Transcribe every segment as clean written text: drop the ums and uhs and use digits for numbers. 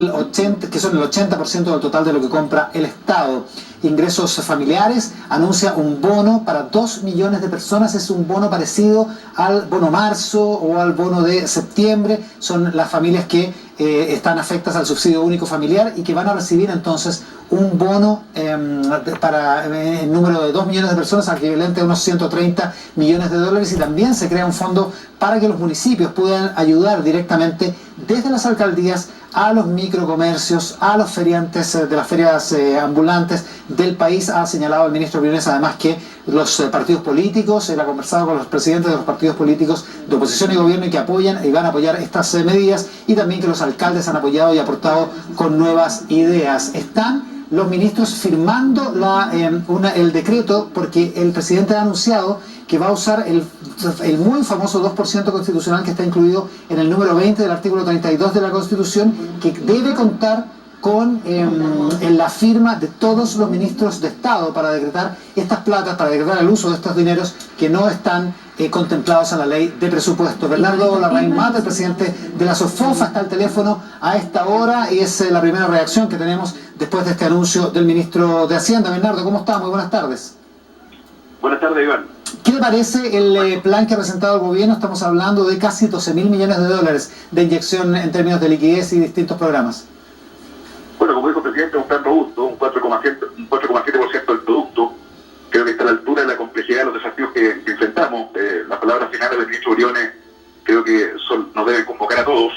que son el 80% del total de lo que compra el Estado. Ingresos familiares anuncia un bono para 2 millones de personas. Es un bono parecido al bono marzo o al bono de septiembre. Son las familias que están afectas al subsidio único familiar y que van a recibir entonces un bono para el número de 2 millones de personas, equivalente a unos 130 millones de dólares, y también se crea un fondo para que los municipios puedan ayudar directamente desde las alcaldías a los microcomercios, a los feriantes de las ferias ambulantes del país. Ha señalado el ministro Briones además que los partidos políticos, él ha conversado con los presidentes de los partidos políticos de oposición y gobierno y que apoyan y van a apoyar estas medidas, y también que los alcaldes han apoyado y aportado con nuevas ideas. Están los ministros firmando el decreto porque el presidente ha anunciado que va a usar el muy famoso 2% constitucional que está incluido en el número 20 del artículo 32 de la Constitución, que debe contar con la firma de todos los ministros de Estado para decretar estas platas, para decretar el uso de estos dineros que no están contemplados en la ley de presupuesto. Bernardo Larraín Mata, el presidente de la SOFOFA, está al teléfono a esta hora y es la primera reacción que tenemos después de este anuncio del ministro de Hacienda. Bernardo, ¿cómo está? Muy buenas tardes. Buenas tardes, Iván. ¿Qué le parece el plan que ha presentado el gobierno? Estamos hablando de casi 12.000 millones de dólares de inyección en términos de liquidez y distintos programas. Bueno, como dijo el presidente, es un plan robusto, un 4,7% del producto. Creo que está a la altura de la complejidad de los desafíos que enfrentamos. Las palabras finales del ministro Briones creo que nos deben convocar a todos.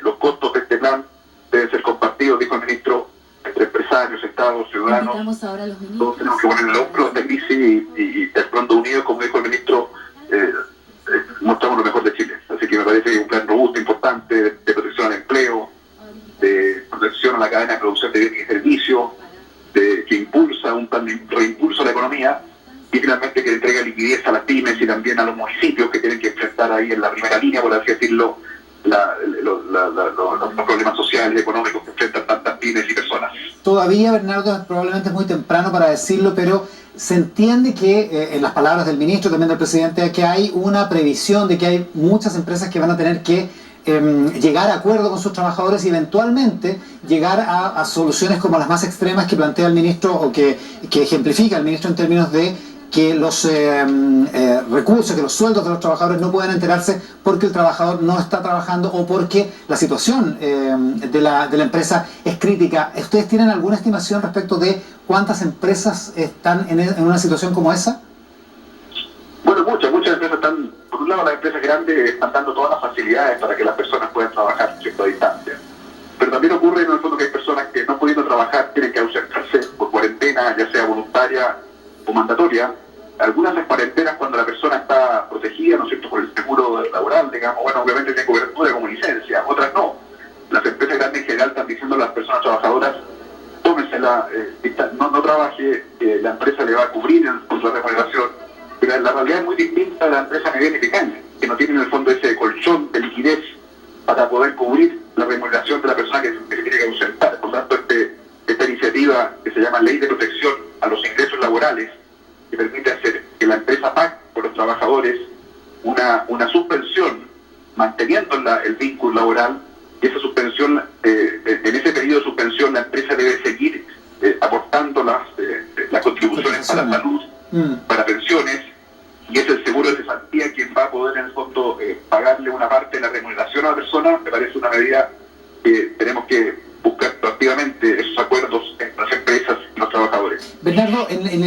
Los costos de este plan deben ser compartidos, dijo el ministro, entre empresarios, estados, ciudadanos. Todos tenemos que poner el hombro esta crisis y actuando unidos, como dijo el ministro, mostramos lo mejor de Chile. Así que me parece que es un plan robusto, importante, de protección al empleo, de protección a la cadena de producción de bienes y servicios, que impulsa un plan de reimpulso a la economía y finalmente que entrega liquidez a las pymes y también a los municipios que tienen que enfrentar ahí en la primera línea, por así decirlo, los problemas sociales y económicos que enfrentan tantas pymes y personas. Todavía, Bernardo, probablemente es muy temprano para decirlo, pero se entiende que, en las palabras del ministro, también del presidente, que hay una previsión de que hay muchas empresas que van a tener que llegar a acuerdo con sus trabajadores y eventualmente llegar a soluciones como las más extremas que plantea el ministro o que ejemplifica el ministro en términos de que los recursos, que los sueldos de los trabajadores no puedan enterarse porque el trabajador no está trabajando o porque la situación de la empresa es crítica. ¿Ustedes tienen alguna estimación respecto de cuántas empresas están en una situación como esa? Bueno, muchas empresas están, por un lado las empresas grandes están dando todas las facilidades para que las personas puedan trabajar a cierta distancia. Pero también ocurre en el fondo que hay personas que no pudiendo trabajar tienen que ausentarse por cuarentena, ya sea voluntaria o mandatoria. Algunas de las cuarentenas cuando la persona está protegida, ¿no es cierto?, por el seguro laboral, digamos, bueno, obviamente tiene cobertura como licencia, otras no. Las empresas grandes en general están diciendo a las personas trabajadoras, tómensela, no trabaje, la empresa le va a cubrir con su remuneración. Pero la realidad es muy distinta a la empresa mediana y pequeña, que no tienen en el fondo ese colchón de liquidez para poder cubrir la remuneración de la persona que se tiene que ausentar. Por tanto, esta iniciativa que se llama Ley de Protección a los Ingresos Laborales, que permite hacer que la empresa pague por los trabajadores una suspensión, manteniendo el vínculo laboral, y esa suspensión, en ese periodo de suspensión, la empresa debe seguir aportando las contribuciones para la salud, para pensiones, y es el seguro de cesantía quien va a poder en el fondo pagarle una parte de la remuneración a la persona. Me parece una medida que tenemos que buscar proactivamente esos acuerdos entre las empresas y los trabajadores. Bernardo, en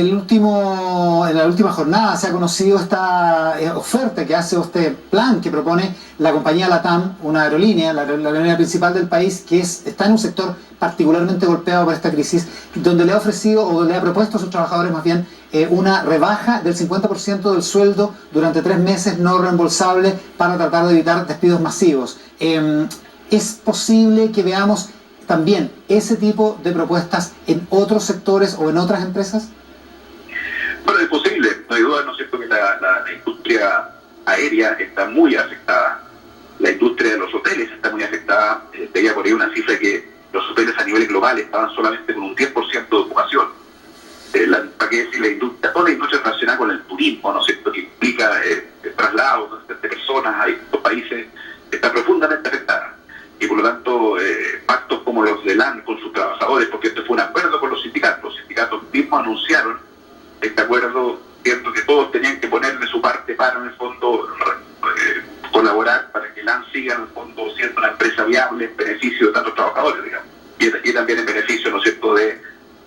la última jornada se ha conocido esta oferta que hace este plan que propone la compañía LATAM, una aerolínea, la aerolínea principal del país, que está en un sector particularmente golpeado por esta crisis, donde le ha ofrecido o le ha propuesto a sus trabajadores más bien una rebaja del 50% del sueldo durante 3 meses no reembolsable para tratar de evitar despidos masivos. ¿Es posible que veamos también ese tipo de propuestas en otros sectores o en otras empresas? Bueno, es posible, no hay duda, ¿no es cierto?, que la industria aérea está muy afectada, la industria de los hoteles está muy afectada. Veía por ahí una cifra que los hoteles a nivel global estaban solamente con un 10% de ocupación. Para qué decir, toda la industria relacionada con el turismo, ¿no es cierto?, que implica traslados de personas a estos países, está profundamente afectada. y por lo tanto pactos como los de LAN con sus trabajadores, porque este fue un acuerdo con los sindicatos. Los sindicatos mismos anunciaron este acuerdo, cierto, que todos tenían que poner de su parte para, en el fondo, colaborar para que LAN siga, en el fondo, siendo una empresa viable en beneficio de tantos trabajadores, digamos, y también en beneficio, ¿no es cierto?, de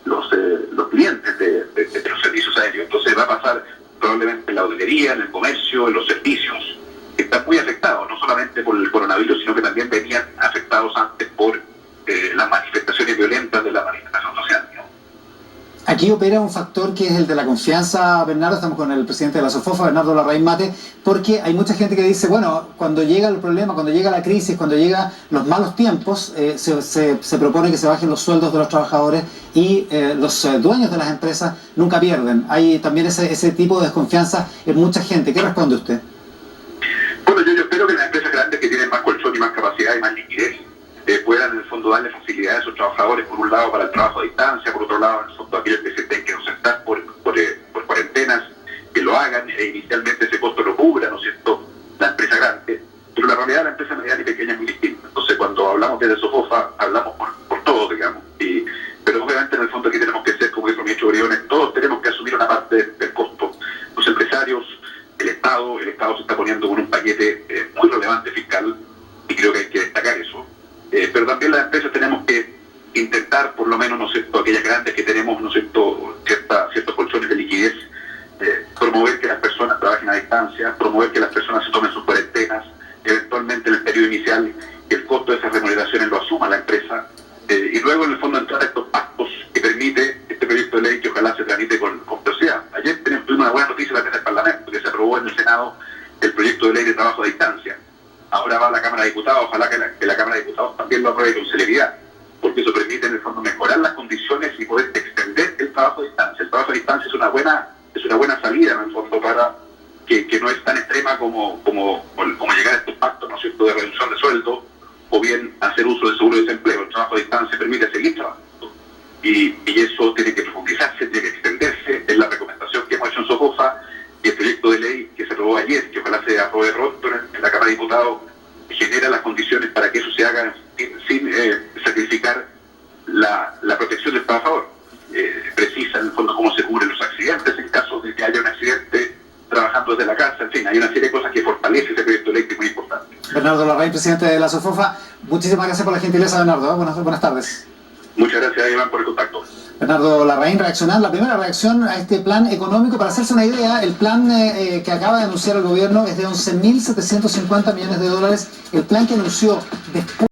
los clientes de los servicios aéreos. Entonces va a pasar probablemente en la hotelería, en el comercio, en los servicios, que están muy afectados, no solamente por el coronavirus, sino que también venían afectados antes por las manifestaciones violentas de la manifestación social, ¿no? Aquí opera un factor que es el de la confianza, Bernardo. Estamos con el presidente de la SOFOFA, Bernardo Larraín Mate, porque hay mucha gente que dice, bueno, cuando llega el problema, cuando llega la crisis, cuando llegan los malos tiempos, se propone que se bajen los sueldos de los trabajadores y los dueños de las empresas nunca pierden. Hay también ese tipo de desconfianza en mucha gente. ¿Qué responde usted? Bueno, yo espero que las empresas grandes que tienen más colchón y más capacidad y más liquidez puedan en el fondo darle facilidades a sus trabajadores, por un lado para el trabajo a distancia, por otro lado en el fondo aquellos que se tengan que ausentar por cuarentenas, que lo hagan, inicialmente ese costo lo cubra, ¿no es cierto?, la empresa grande, pero la realidad de la empresa mediana y pequeña es muy distinta. Entonces cuando hablamos de SOFOFA hablamos por todos, digamos, pero obviamente en el fondo aquí tenemos que ser, como dijo mi hecho Briones, todos tenemos que asumir una parte del costo. Los empresarios, el Estado se está poniendo con un paquete muy relevante fiscal, y creo que hay que destacar eso. Pero también las empresas tenemos que intentar, por lo menos, ¿no es cierto?, aquellas grandes que tenemos, ¿no es cierto?, ciertos colchones de liquidez, promover que las personas trabajen a distancia, promover que las personas se tomen sus cuarentenas, eventualmente en el periodo inicial que el costo de esas remuneraciones lo asuma la empresa, y luego en el fondo entrar a estos pactos que permite este proyecto de ley que ojalá se tramite con velocidad. Ayer tuvimos una buena noticia también del Parlamento, que se aprobó en el Senado el proyecto de ley de trabajo a distancia. Ahora va a la Cámara de Diputados, ojalá que la Cámara de Diputados también lo apruebe con celeridad, porque eso permite en el fondo mejorar las condiciones y poder extender el trabajo a distancia. El trabajo a distancia es una buena salida en el fondo para que no es tan extrema como llegar a estos pactos, ¿no es cierto?, de reducción de sueldo, o bien hacer uso del seguro de desempleo. El trabajo a distancia permite seguir trabajando, y eso tiene que profundizarse, tiene que extenderse. Es la recomendación que hemos hecho en SOFOFA, y el proyecto de ley que se aprobó ayer, que ojalá se apruebe pronto en la Cámara de Diputados, genera las condiciones para que eso se haga sin sacrificar la protección del trabajador. Precisa en el fondo cómo se cubren los accidentes en caso de que haya un accidente trabajando desde la casa. En fin, hay una serie de cosas que fortalece ese proyecto de ley, que es muy importante. Bernardo Larraín, presidente de la SOFOFA, muchísimas gracias por la gentileza, Bernardo. Buenas tardes. Muchas gracias, Iván, por el contacto. Bernardo Larraín reaccionando, la primera reacción a este plan económico. Para hacerse una idea, el plan que acaba de anunciar el gobierno es de 11.750 millones de dólares. El plan que anunció después